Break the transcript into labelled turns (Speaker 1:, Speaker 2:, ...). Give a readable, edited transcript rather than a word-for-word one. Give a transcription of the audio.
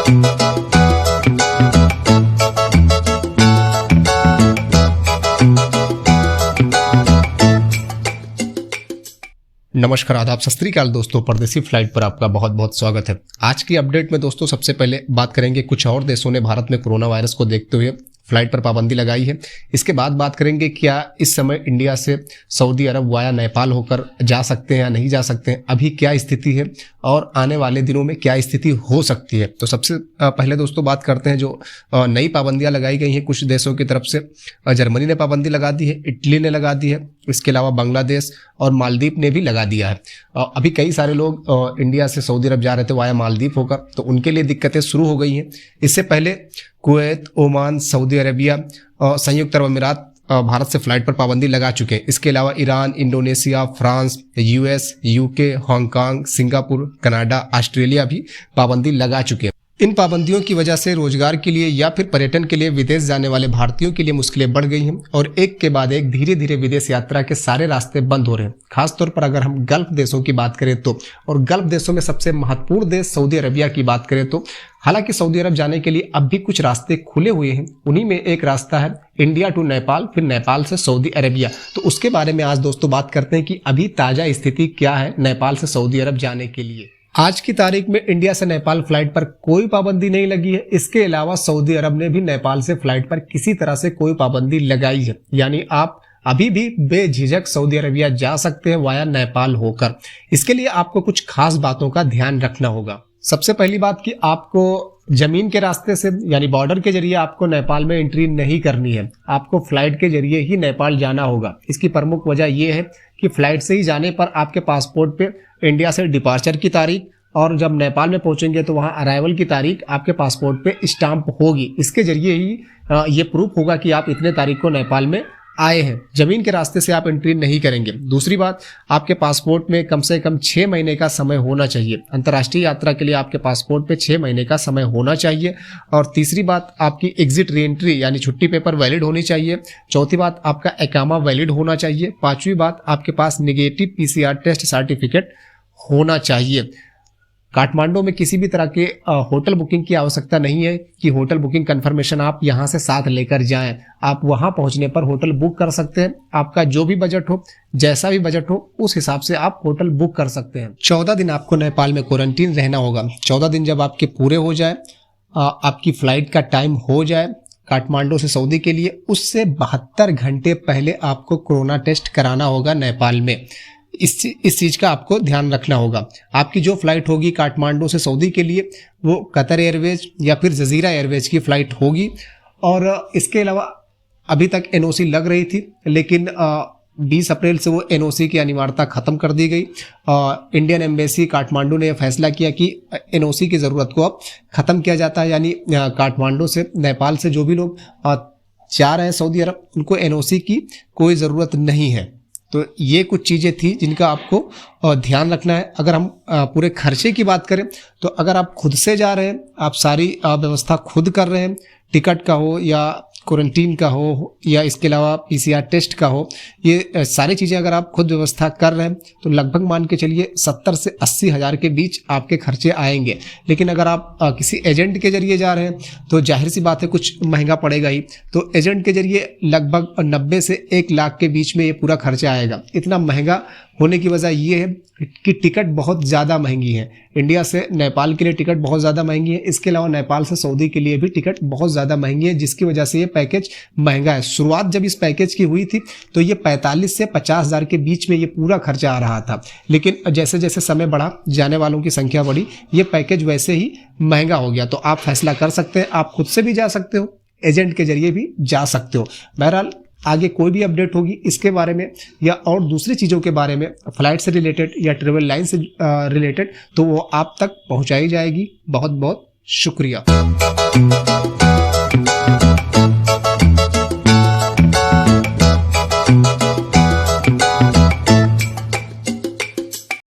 Speaker 1: नमस्कार, आदाब, सत श्री अकाल दोस्तों। परदेसी फ्लाइट पर आपका बहुत बहुत स्वागत है। आज की अपडेट में दोस्तों सबसे पहले बात करेंगे कुछ और देशों ने भारत में कोरोना वायरस को देखते हुए फ्लाइट पर पाबंदी लगाई है। इसके बाद बात करेंगे क्या इस समय इंडिया से सऊदी अरब वाया नेपाल होकर जा सकते हैं या नहीं जा सकते हैं, अभी क्या स्थिति है और आने वाले दिनों में क्या स्थिति हो सकती है। तो सबसे पहले दोस्तों बात करते हैं जो नई पाबंदियां लगाई गई हैं कुछ देशों की तरफ से। जर्मनी ने पाबंदी लगा दी है, इटली ने लगा दी है, इसके अलावा बांग्लादेश और मालदीव ने भी लगा दिया है। अभी कई सारे लोग इंडिया से सऊदी अरब जा रहे थे वाया मालदीव होकर, तो उनके लिए दिक्कतें शुरू हो गई हैं। इससे पहले कुवैत, ओमान, सऊदी अरेबिया और संयुक्त अरब अमीरात भारत से फ्लाइट पर पाबंदी लगा चुके हैं। इसके अलावा Iran, Indonesia, France, US, UK, Hong Kong, Singapore, Canada, Australia भी पाबंदी लगा चुके हैं। इन पाबंदियों की वजह से रोजगार के लिए या फिर पर्यटन के लिए विदेश जाने वाले भारतीयों के लिए मुश्किलें बढ़ गई हैं और एक के बाद एक धीरे धीरे विदेश यात्रा के सारे रास्ते बंद हो रहे हैं। खासतौर पर अगर हम गल्फ देशों की बात करें तो, और गल्फ देशों में सबसे महत्वपूर्ण देश सऊदी अरेबिया की बात करें तो, हालांकि सऊदी अरब जाने के लिए अब भी कुछ रास्ते खुले हुए हैं। उन्हीं में एक रास्ता है इंडिया टू नेपाल, फिर नेपाल से सऊदी अरेबिया। तो उसके बारे में आज दोस्तों बात करते हैं कि अभी ताजा स्थिति क्या है नेपाल से सऊदी अरब जाने के लिए। आज की तारीख में इंडिया से नेपाल फ्लाइट पर कोई पाबंदी नहीं लगी है। इसके अलावा सऊदी अरब ने भी नेपाल से फ्लाइट पर किसी तरह से कोई पाबंदी लगाई है, यानी आप अभी भी बेझिझक सऊदी अरेबिया जा सकते हैं वाया नेपाल होकर। इसके लिए आपको कुछ खास बातों का ध्यान रखना होगा। सबसे पहली बात कि आपको जमीन के रास्ते से यानी बॉर्डर के जरिए आपको नेपाल में एंट्री नहीं करनी है, आपको फ्लाइट के जरिए ही नेपाल जाना होगा। इसकी प्रमुख वजह यह है कि फ्लाइट से ही जाने पर आपके पासपोर्ट पे इंडिया से डिपार्चर की तारीख और जब नेपाल में पहुंचेंगे तो वहां अराइवल की तारीख आपके पासपोर्ट पे स्टाम्प होगी। इसके जरिए ही ये प्रूफ होगा कि आप इतने तारीख को नेपाल में आए हैं। जमीन के रास्ते से आप एंट्री नहीं करेंगे। दूसरी बात, आपके पासपोर्ट में कम से कम 6 महीने का समय होना चाहिए। अंतर्राष्ट्रीय यात्रा के लिए आपके पासपोर्ट पे 6 महीने का समय होना चाहिए। और तीसरी बात, आपकी एग्जिट री एंट्री यानी छुट्टी पेपर वैलिड होनी चाहिए। चौथी बात, आपका एकामा वैलिड होना चाहिए। पांचवी बात, आपके पास नेगेटिव PCR टेस्ट सर्टिफिकेट होना चाहिए। काठमांडू में किसी भी तरह के होटल बुकिंग की आवश्यकता नहीं है कि होटल बुकिंग कंफर्मेशन आप यहां से साथ लेकर जाएं। आप वहां पहुंचने पर होटल बुक कर सकते हैं। आपका जो भी बजट हो, जैसा भी बजट हो, उस हिसाब से आप होटल बुक कर सकते हैं। 14 दिन आपको नेपाल में क्वारंटीन रहना होगा। 14 दिन जब आपके पूरे हो जाए, आपकी फ्लाइट का टाइम हो जाए काठमांडू से सऊदी के लिए, उससे 72 घंटे पहले आपको कोरोना टेस्ट कराना होगा नेपाल में। इस चीज का आपको ध्यान रखना होगा। आपकी जो फ्लाइट होगी काठमांडू से सऊदी के लिए वो कतर एयरवेज या फिर जजीरा एयरवेज की फ्लाइट होगी। और इसके अलावा अभी तक NOC लग रही थी, लेकिन 20 अप्रैल से वो NOC की अनिवार्यता खत्म कर दी गई। इंडियन एम्बेसी काठमांडू ने यह फैसला किया कि NOC की जरूरत को अब खत्म किया जाता है, यानी काठमांडू से नेपाल से जो भी लोग जा रहे हैं सऊदी अरब, उनको NOC की कोई ज़रूरत नहीं है। तो ये कुछ चीज़ें थी जिनका आपको ध्यान रखना है। अगर हम पूरे खर्चे की बात करें तो अगर आप खुद से जा रहे हैं, आप सारी व्यवस्था खुद कर रहे हैं, टिकट का हो या क्वारंटीन का हो या इसके अलावा PCR टेस्ट का हो, ये सारी चीज़ें अगर आप खुद व्यवस्था कर रहे हैं तो लगभग मान के चलिए 70 से 80 हज़ार के बीच आपके खर्चे आएंगे। लेकिन अगर आप किसी एजेंट के जरिए जा रहे हैं तो जाहिर सी बात है कुछ महंगा पड़ेगा ही। तो एजेंट के जरिए लगभग 90 से 1 लाख के बीच में ये पूरा खर्चा आएगा। इतना महंगा होने की वजह ये है कि टिकट बहुत ज़्यादा महंगी है। इंडिया से नेपाल के लिए टिकट बहुत ज़्यादा महंगी है। इसके अलावा नेपाल से सऊदी के लिए भी टिकट बहुत ज़्यादा महंगी है, जिसकी वजह से ये पैकेज महंगा है। शुरुआत जब इस पैकेज की हुई थी तो ये 45 से 50 हज़ार के बीच में ये पूरा खर्चा आ रहा था, लेकिन जैसे जैसे समय बढ़ा, जाने वालों की संख्या बढ़ी, ये पैकेज वैसे ही महंगा हो गया। तो आप फैसला कर सकते हैं, आप खुद से भी जा सकते हो, एजेंट के जरिए भी जा सकते हो। बहरहाल आगे कोई भी अपडेट होगी इसके बारे में या और दूसरी चीज़ों के बारे में, फ्लाइट से रिलेटेड या ट्रेवल लाइन से रिलेटेड, तो वो आप तक पहुंचाई जाएगी। बहुत बहुत शुक्रिया।